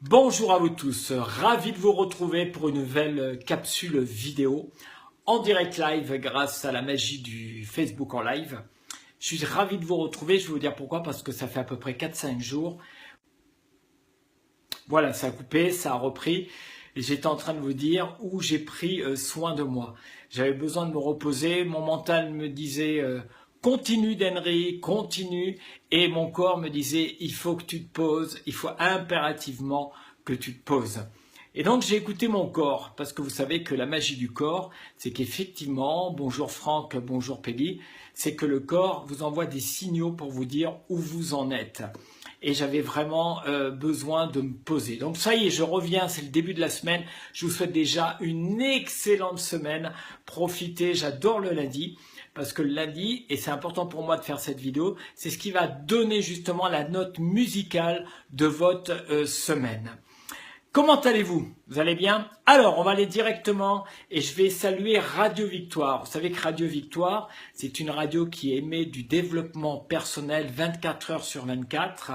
Bonjour à vous tous, ravi de vous retrouver pour une nouvelle capsule vidéo en direct live grâce à la magie du Facebook en live. Je suis ravi de vous retrouver, je vais vous dire pourquoi, parce que ça fait à peu près 4-5 jours. Voilà, ça a coupé, ça a repris et j'étais en train de vous dire où j'ai pris soin de moi. J'avais besoin de me reposer, mon mental me disait continue d'Henry, continue, et mon corps me disait il faut que tu te poses, il faut impérativement que tu te poses. Et donc j'ai écouté mon corps, parce que vous savez que la magie du corps, c'est qu'effectivement, bonjour Franck, bonjour Peggy, c'est que le corps vous envoie des signaux pour vous dire où vous en êtes. Et j'avais vraiment besoin de me poser. Donc ça y est, je reviens, c'est le début de la semaine. Je vous souhaite déjà une excellente semaine. Profitez, j'adore le lundi. Parce que le lundi, et c'est important pour moi de faire cette vidéo, c'est ce qui va donner justement la note musicale de votre semaine. Comment allez-vous? Vous allez bien? Alors, on va aller directement et je vais saluer Radio Victoire. Vous savez que Radio Victoire, c'est une radio qui émet du développement personnel 24 heures sur 24.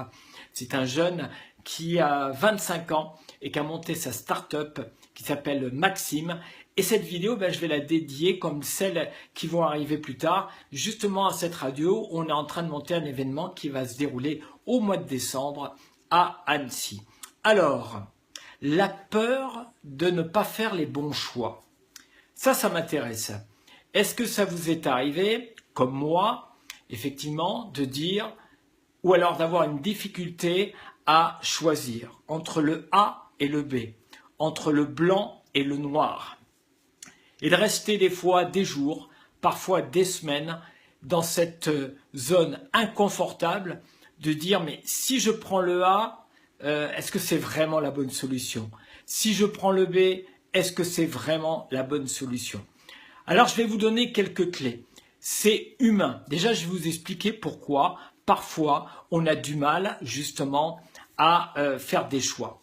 C'est un jeune qui a 25 ans et qui a monté sa start-up qui s'appelle Maxime. Et cette vidéo, je vais la dédier comme celles qui vont arriver plus tard, justement à cette radio. On est en train de monter un événement qui va se dérouler au mois de décembre à Annecy. Alors, la peur de ne pas faire les bons choix. Ça m'intéresse. Est-ce que ça vous est arrivé, comme moi, effectivement, de dire, ou alors d'avoir une difficulté à choisir entre le A et le B, entre le blanc et le noir, et de rester des fois des jours, parfois des semaines, dans cette zone inconfortable, de dire, mais si je prends le A, est-ce que c'est vraiment la bonne solution? Si je prends le B, est-ce que c'est vraiment la bonne solution? Alors, je vais vous donner quelques clés. C'est humain. Déjà, je vais vous expliquer pourquoi, parfois, on a du mal, justement, à faire des choix.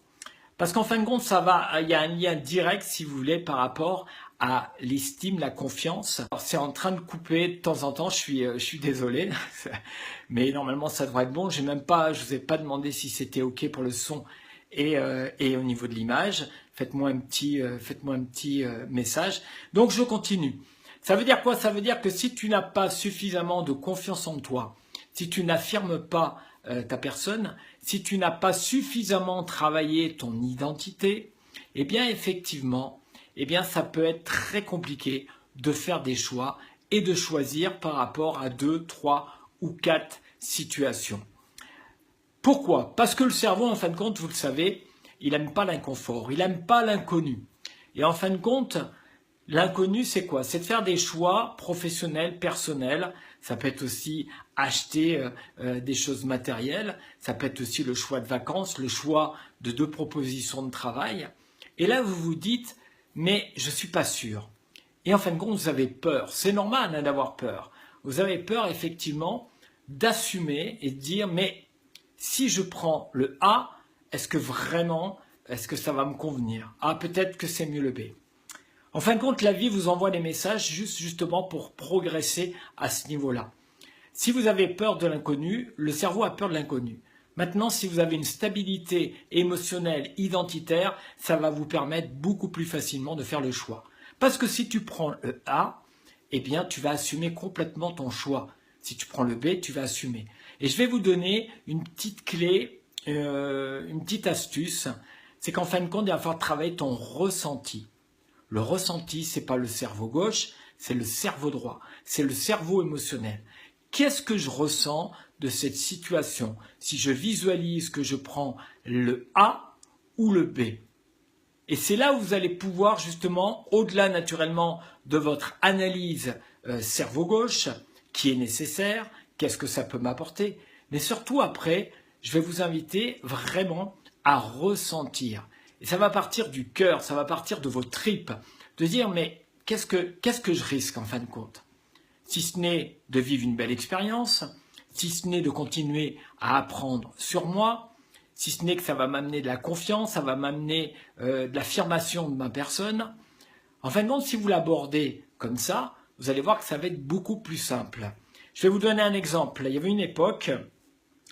Parce qu'en fin de compte, il y a un lien direct, si vous voulez, par rapport à l'estime, la confiance. C'est en train de couper de temps en temps, je suis désolé, mais normalement ça devrait être bon. Je vous ai pas demandé si c'était OK pour le son et au niveau de l'image. Faites-moi un petit message. Donc je continue. Ça veut dire quoi? Ça veut dire que si tu n'as pas suffisamment de confiance en toi, si tu n'affirmes pas ta personne, si tu n'as pas suffisamment travaillé ton identité, eh bien effectivement, ça peut être très compliqué de faire des choix et de choisir par rapport à 2, 3 ou 4 situations. Pourquoi? Parce que le cerveau, en fin de compte, vous le savez, il n'aime pas l'inconfort, il n'aime pas l'inconnu. Et en fin de compte, l'inconnu, c'est quoi? C'est de faire des choix professionnels, personnels. Ça peut être aussi acheter des choses matérielles. Ça peut être aussi le choix de vacances, le choix de 2 propositions de travail. Et là, vous vous dites, mais je ne suis pas sûr. Et en fin de compte, vous avez peur. C'est normal d'avoir peur. Vous avez peur, effectivement, d'assumer et de dire, mais si je prends le A, est-ce que ça va me convenir? Ah, peut-être que c'est mieux le B. En fin de compte, la vie vous envoie des messages justement pour progresser à ce niveau-là. Si vous avez peur de l'inconnu, le cerveau a peur de l'inconnu. Maintenant, si vous avez une stabilité émotionnelle, identitaire, ça va vous permettre beaucoup plus facilement de faire le choix. Parce que si tu prends le A, eh bien, tu vas assumer complètement ton choix. Si tu prends le B, tu vas assumer. Et je vais vous donner une petite clé, une petite astuce. C'est qu'en fin de compte, il va falloir travailler ton ressenti. Le ressenti, c'est pas le cerveau gauche, c'est le cerveau droit. C'est le cerveau émotionnel. Qu'est-ce que je ressens de cette situation si je visualise que je prends le A ou le B? Et c'est là où vous allez pouvoir justement, au-delà naturellement de votre analyse cerveau gauche, qui est nécessaire, qu'est-ce que ça peut m'apporter, mais surtout après, je vais vous inviter vraiment à ressentir. Et ça va partir du cœur, ça va partir de vos tripes, de dire mais qu'est-ce que je risque en fin de compte? Si ce n'est de vivre une belle expérience, si ce n'est de continuer à apprendre sur moi, si ce n'est que ça va m'amener de la confiance, ça va m'amener de l'affirmation de ma personne. En fin de compte, si vous l'abordez comme ça, vous allez voir que ça va être beaucoup plus simple. Je vais vous donner un exemple. Il y avait une époque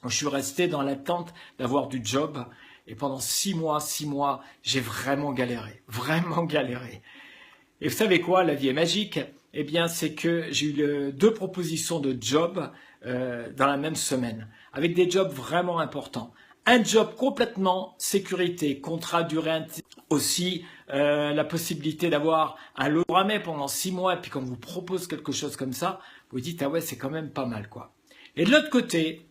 où je suis resté dans l'attente d'avoir du job Et pendant 6 mois, j'ai vraiment galéré, vraiment galéré. Et vous savez quoi, la vie est magique. Eh bien, c'est que j'ai eu 2 propositions de job dans la même semaine, avec des jobs vraiment importants. Un job complètement sécurité, contrat durée aussi, la possibilité d'avoir un lot ramé pendant 6 mois, et puis quand on vous propose quelque chose comme ça, vous dites, ah ouais, c'est quand même pas mal, quoi. Et de l'autre côté,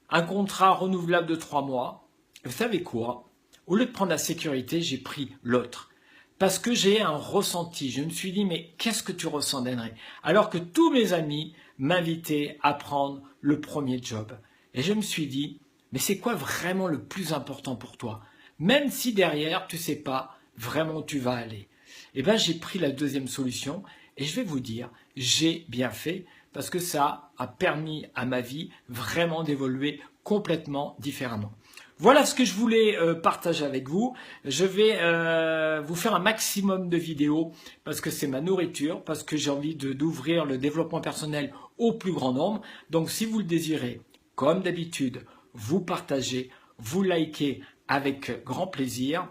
un contrat renouvelable de 3 mois, vous savez quoi? Au lieu de prendre la sécurité, j'ai pris l'autre. Parce que j'ai un ressenti. Je me suis dit, mais qu'est-ce que tu ressens, Denry? Alors que tous mes amis m'invitaient à prendre le premier job. Et je me suis dit, mais c'est quoi vraiment le plus important pour toi? Même si derrière, tu ne sais pas vraiment où tu vas aller. Eh bien, j'ai pris la deuxième solution et je vais vous dire, j'ai bien fait parce que ça a permis à ma vie vraiment d'évoluer complètement différemment. Voilà ce que je voulais partager avec vous. Je vais vous faire un maximum de vidéos parce que c'est ma nourriture, parce que j'ai envie d'ouvrir le développement personnel au plus grand nombre. Donc si vous le désirez, comme d'habitude, vous partagez, vous likez avec grand plaisir.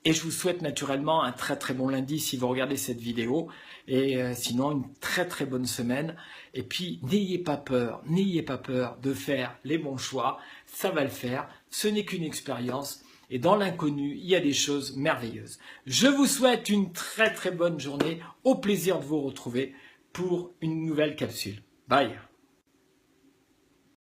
Et je vous souhaite naturellement un très très bon lundi si vous regardez cette vidéo. Et sinon, une très très bonne semaine. Et puis, n'ayez pas peur de faire les bons choix. Ça va le faire. Ce n'est qu'une expérience. Et dans l'inconnu, il y a des choses merveilleuses. Je vous souhaite une très très bonne journée. Au plaisir de vous retrouver pour une nouvelle capsule. Bye.